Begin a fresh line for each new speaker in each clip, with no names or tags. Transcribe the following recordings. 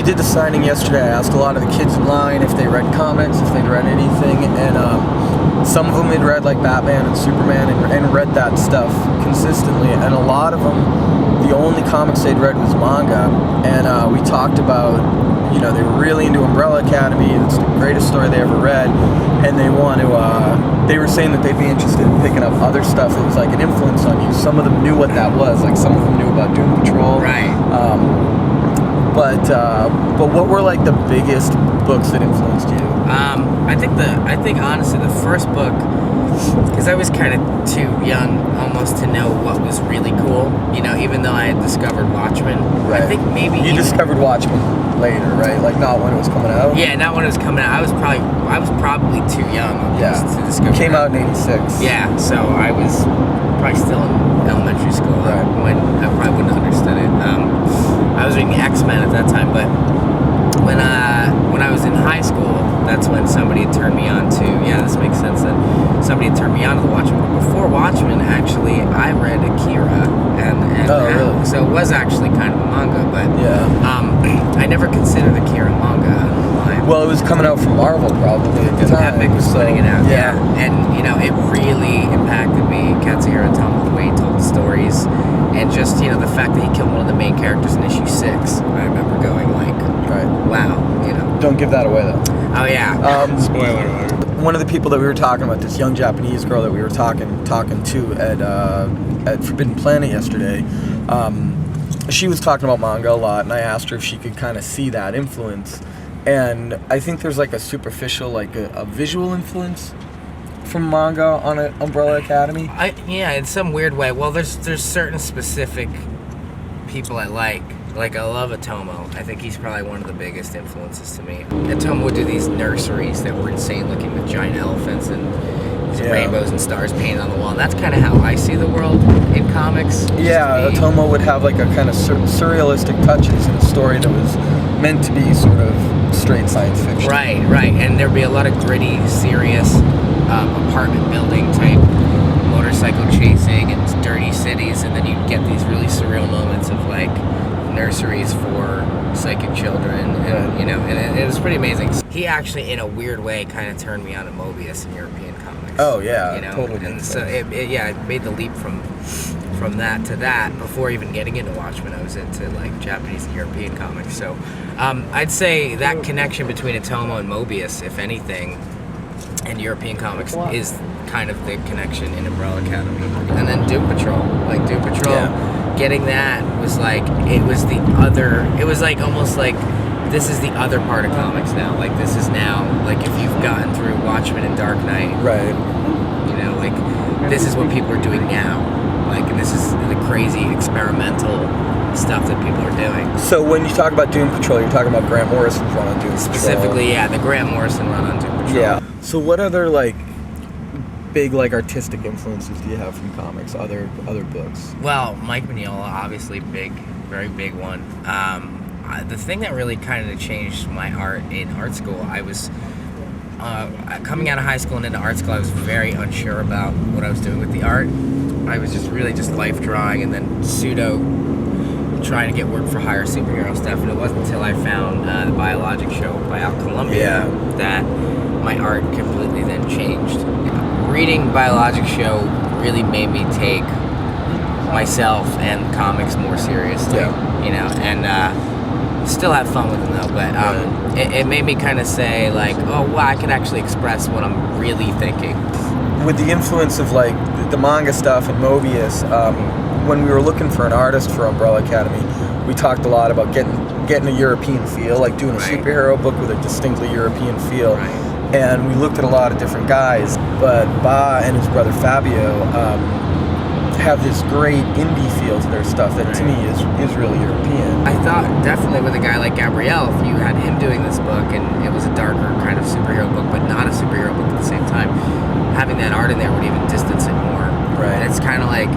did the signing yesterday. I asked a lot of the kids in line if they read comics, if they'd read anything, and some of them had read like Batman and Superman and read that stuff consistently, and a lot of them, the only comics they'd read was manga. And we talked about, they were really into Umbrella Academy. It's the greatest story they ever read, and they want to. They were saying that they'd be interested in picking up other stuff that was like an influence on you. Some of them knew what that was. Like some of them knew about Doom Patrol.
Right.
But what were like the biggest books that influenced you?
I think honestly the first book, because I was kind of too young almost to know what was really cool. Even though I had discovered Watchmen.
Right.
I think maybe
you discovered Watchmen later, right? Like not when it was coming out.
Yeah, not when it was coming out. I was probably too young to discover.
It came out in '86.
Yeah, so I was probably still in elementary school when I probably wouldn't have understood it. I was reading X-Men at that time, but when I was in high school, that's when somebody had turned me on to, this makes sense, that somebody had turned me on to the Watchmen. But before Watchmen, actually, I read Akira,
really?
So it was actually kind of a manga, but I never considered Akira manga.
Well, it was coming out from Marvel probably at the time.
Epic was putting it out,
yeah.
And, it really impacted me. Katsuhiro Otomo, the way he told the stories, and just, the fact that he killed one of the main characters in issue 6. I remember going like, wow,
Don't give that away, though.
Oh, yeah.
Spoiler alert.
One of the people that we were talking about, this young Japanese girl that we were talking to at Forbidden Planet yesterday, she was talking about manga a lot, and I asked her if she could kind of see that influence. And I think there's like a superficial, like a visual influence from manga on Umbrella Academy.
In some weird way. Well, there's certain specific people I like. Like, I love Otomo. I think he's probably one of the biggest influences to me. Otomo would do these nurseries that were insane looking with giant elephants and rainbows and stars painted on the wall. And that's kind of how I see the world in comics.
Yeah, Otomo would have like a kind of surrealistic touches in a story that was meant to be sort of straight science fiction.
Right. And there'd be a lot of gritty, serious apartment building type motorcycle chasing and dirty cities, and then you'd get these really surreal moments of like nurseries for psychic children, and and it was pretty amazing. He actually, in a weird way, kind of turned me on to Mobius in European comics.
Oh yeah, totally.
And so it made the leap from that to that. Before even getting into Watchmen, I was into like Japanese and European comics. So I'd say that connection between Otomo and Mobius, if anything, and European comics is kind of the connection in Umbrella Academy. And then Doom Patrol, getting that was like, it was like almost like this is the other part of comics now. Like this is now, like if you've gotten through Watchmen and Dark Knight,
right?
Like this is what people are doing now. Like, and this is the crazy experimental stuff that people are doing.
So when you talk about Doom Patrol, you're talking about Grant Morrison's run on Doom Patrol.
Specifically, the Grant Morrison run on Doom Patrol.
Yeah. So what other like big like artistic influences do you have from comics? Other books?
Well, Mike Mignola, obviously very big one. The thing that really kind of changed my art in art school, I was coming out of high school and into art school, I was very unsure about what I was doing with the art. I was just life drawing and then pseudo trying to get work for hire superhero stuff, and it wasn't until I found the Biologic Show by Al Columbia that my art completely then changed. Reading Biologic Show really made me take myself and comics more seriously, and still have fun with them though, but it made me kind of say like, oh wow, I can actually express what I'm really thinking.
With the influence of like the manga stuff and Mobius, when we were looking for an artist for Umbrella Academy, we talked a lot about getting a European feel, like doing a superhero book with a distinctly European feel.
Right.
And we looked at a lot of different guys, but Ba and his brother Fabio have this great indie feel to their stuff that to me is really European.
I thought definitely with a guy like Gabrielle, if you had him doing this book and it was a darker kind of superhero book, but not a superhero book at the same time, having that art in there would even distance it more.
Right.
And it's kind of like,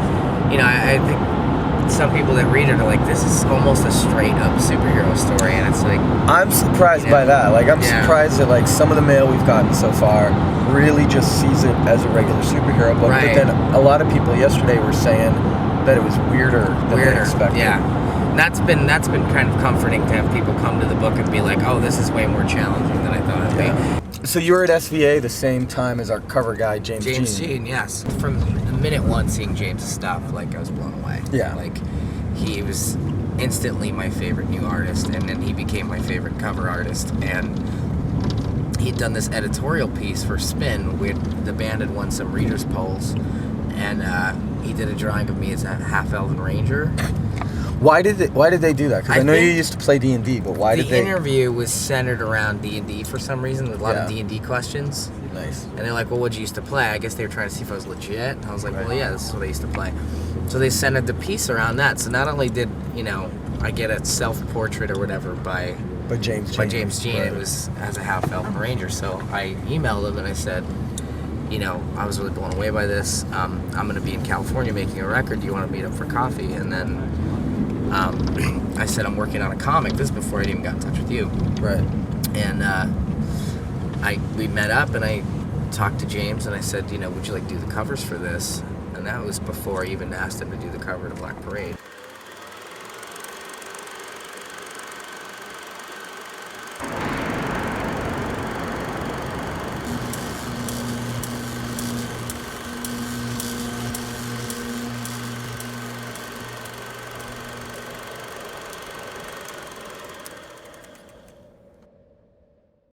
I think some people that read it are like, this is almost a straight up superhero story, and it's like,
I'm surprised by that. Like, I'm surprised that like some of the mail we've gotten so far really just sees it as a regular superhero book. But then a lot of people yesterday were saying that it was weirder than they expected.
Yeah. that's been kind of comforting to have people come to the book and be like, oh, this is way more challenging than I thought it'd be.
So you were at SVA the same time as our cover guy, James
Jean, yes. From the minute one seeing James' stuff, like, I was blown away.
Yeah.
Like, he was instantly my favorite new artist, and then he became my favorite cover artist. And he'd done this editorial piece for Spin. The band had won some readers' polls, and he did a drawing of me as a half-elven ranger.
Why did they do that? Because I know you
think
used to play D&D, but why did they?
The interview was centered around D&D for some reason, with a lot of D&D questions.
Nice.
And they're like, well, what'd you used to play? I guess they were trying to see if I was legit. And I was like, well, yeah, this is what I used to play. So they centered the piece around that. So not only did, I get a self-portrait or whatever by James Jean. Right. It was as a half-elven ranger. So I emailed him and I said, I was really blown away by this. I'm going to be in California making a record. Do you want to meet up for coffee? And then I said, I'm working on a comic. This is before I even got in touch with you.
Right.
And we met up and I talked to James and I said, would you like to do the covers for this? And that was before I even asked him to do the cover to Black Parade.